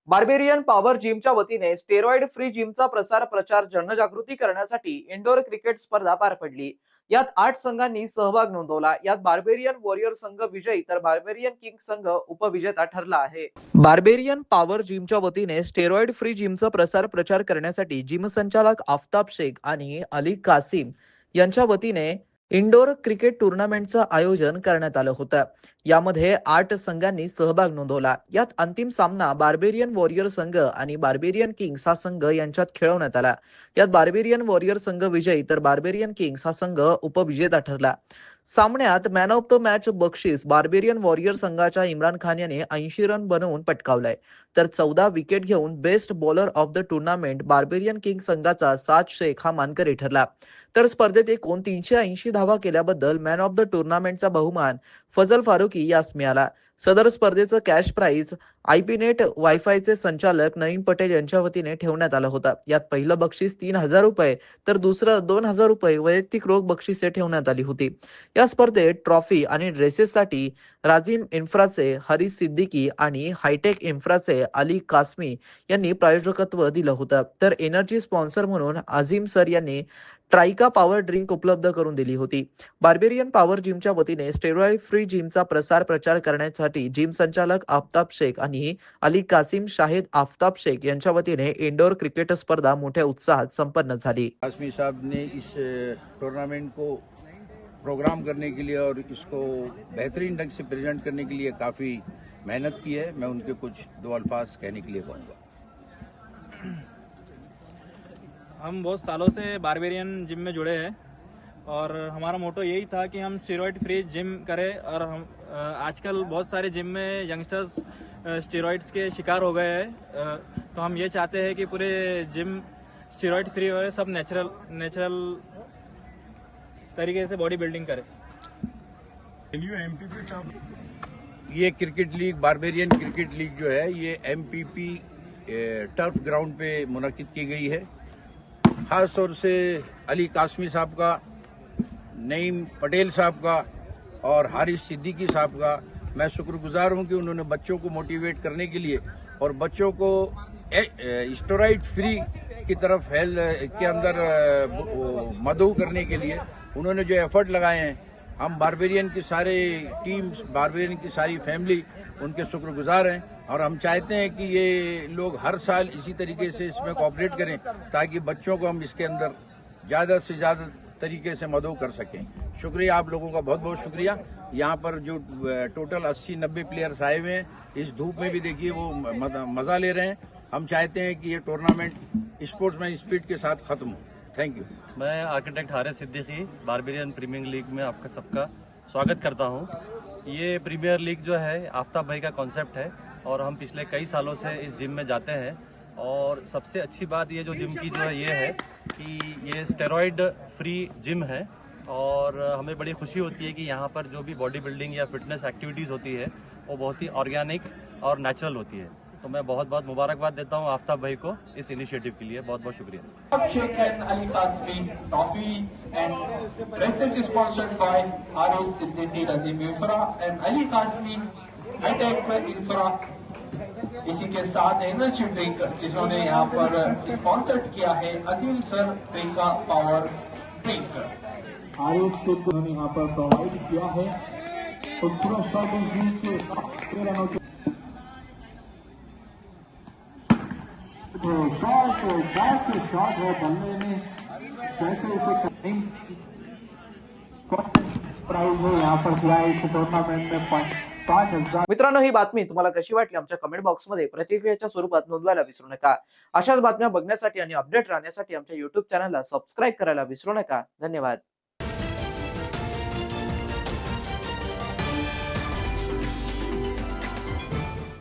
Barbarian power जिमच्या वतीने steroid free जिमचा प्रचार जनजागृती करण्यासाठी इंडोर क्रिकेट स्पर्धा पार पडली। यात 8 संघांनी सहभाग नोंदवला। यात बार्बेरियन वॉरियर संघ विजयी तर बार्बेरियन किंग संघ उपविजेता ठरला आहे। बार्बेरियन पॉवर जिमच्या वतीने स्टेरॉइड फ्री जिमचा प्रचार करण्यासाठी जिम संचालक आफताब शेख आणि अली कासिम यांच्या वतीने इंडोर क्रिकेट टुर्नामेंटचं आयोजन करण्यात आलं होतं। यामध्ये 8 संघांनी सहभाग नोंदवला। यात अंतिम सामना बार्बेरियन वॉरियर संघ आणि बार्बेरियन किंग्स हा संघ यांच्यात खेळवण्यात आला। यात बार्बेरियन वॉरियर संघ विजयी तर बार्बेरियन किंग्स हा संघ उपविजेता ठरला। सामन्यात मॅन ऑफ द मॅच बक्षीस बार्बेरियन वॉरियर संघाच्या इम्रान खान याने 80 रन बनवून पटकावलाय, तर 14 विकेट घेऊन best bowler of the tournament barbarian king संघाचा साद शेख हा मानकरी ठरला। तर स्पर्धेत एकूण 380 धावा केल्याबद्दल मॅन ऑफ द टुर्नामेंटचा बहुमान फजल फारुकी यास मिळाला। सदर स्पर्धेचं कॅश प्राइज आयपीनेट वायफायचे संचालक नईम पटेल यांच्या वतीने ठेवण्यात आलं होतं। यात पहिलं बक्षीस 3000 रुपये तर दुसरं 2000 रुपये वैयक्तिक रोख बक्षिसे ठेवण्यात आली होती। या स्पर्धेत ट्रॉफी आणि ड्रेसेससाठी राजीम इन्फ्राचे हरीश सिद्दीकी आणि हायटेक इन्फ्राचे अली कासमी यांनी प्रायोजकत्व दिलं होतं, तर एनर्जी स्पॉन्सर म्हणून आझिम सर यांनी ट्राइका पॉवर ड्रिंक उपलब्ध करून दिली होती। बार्बेरियन पॉवर जिमच्या वतीने स्टेरॉइड फ्री जिमचा प्रचार करण्यासाठी जिम संचालक आफताब शेख आणि अली कासिम शाहिद आफताब शेख यांच्या वतीने इंडोर क्रिकेट स्पर्धा मोठ्या उत्साहात संपन्न झाली। कासमी साहब ने इस टूर्नामेंट को प्रोग्राम करने के लिए और इसको बेहतरीन ढंग से प्रेजेंट करने के लिए काफ़ी मेहनत की है। मैं उनके कुछ दो अल्फाज कहने के लिए कहूँगा। हम बहुत सालों से बार्बेरियन जिम में जुड़े हैं और हमारा मोटो यही था कि हम स्टेरॉइड फ्री जिम करें। और हम आजकल बहुत सारे जिम में यंगस्टर्स स्टेरॉइड्स के शिकार हो गए हैं, तो हम ये चाहते हैं कि पूरे जिम स्टेरॉइड फ्री हो, सब नेचुरल तरीके से बॉडी बिल्डिंग करें। ये cricket league barbarian cricket league जो है ये एमपीपी टर्फ ग्राउंड पे मुनक्किद की गई है। खास तौर से अली कासमी साहब का, नईम पटेल साहब का और हारिस सिद्दीकी साहब का मैं शुक्रगुजार हूं कि उन्होंने बच्चों को मोटिवेट करने के लिए और बच्चों को स्टेरॉइड फ्री की तरफ हेल्थ के अंदर मदऊ करने के लिए उन्होंने जो एफर्ट लगाए हैं, हम बार्बेरियन की सारे टीम्स, बार्बेरियन की सारी फैमिली उनके शुक्रगुजार हैं। और हम चाहते हैं कि ये लोग हर साल इसी तरीके से इसमें कोऑपरेट करें ताकि बच्चों को हम इसके अंदर ज़्यादा से ज़्यादा तरीके से मदऊ कर सकें। शुक्रिया, आप लोगों का बहुत बहुत शुक्रिया। यहाँ पर जो टोटल 80-90 प्लेयर्स आए हुए हैं, इस धूप में भी देखिए वो मज़ा ले रहे हैं। हम चाहते हैं कि ये टूर्नामेंट स्पोर्ट्समैन स्पिरिट के साथ ख़त्म हो। Thank you. मैं architect Haris Siddiqui Barbarian Premier League में आपका सबका स्वागत करता हूँ। ये प्रीमियर लीग जो है आफताब भाई का कॉन्सेप्ट है और हम पिछले कई सालों से इस जिम में जाते हैं। और सबसे अच्छी बात ये जो जिम की जो है ये है कि ये स्टेरॉइड फ्री जिम है और हमें बड़ी खुशी होती है कि यहाँ पर जो भी बॉडी बिल्डिंग या फिटनेस एक्टिविटीज़ होती है वो बहुत ही ऑर्गेनिक और नेचुरल होती है। तो मैं बहुत बहुत मुबारकबाद देता हूँ आफताब भाई को इस इनिशिएटिव के लिए। बहुत बहुत शुक्रिया। Sheikh and Ali Kasmi, trophies and dresses sponsored by Haris Siddiqui, Razim Infra and Ali Kasmi, Hightech Infra। इसी के साथ एनर्जी ड्रिंक जिन्होंने यहाँ पर स्पॉन्सर्ड किया है अजीम सर ट्रिका पावर ड्रिंक। हारिस सिद्दीकी ने यहाँ पर प्रोवाइड किया है। खूबसूरत शॉट नीचे 13 रनों से शॉट है बल्ले में, कैसे उसे प्राइज है यहाँ पर दिया है इस टूर्नामेंट में 5000। मित्रांनो, ही बातमी तुम्हाला कशी वाटली आमच्या कमेंट बॉक्समध्ये प्रतिक्रियेच्या स्वरूपात नोंदवायला विसरू नका। अशाच बातम्या बघण्यासाठी आणि अपडेट राहण्यासाठी आमच्या YouTube चॅनलला सबस्क्राइब करायला विसरू नका। धन्यवाद।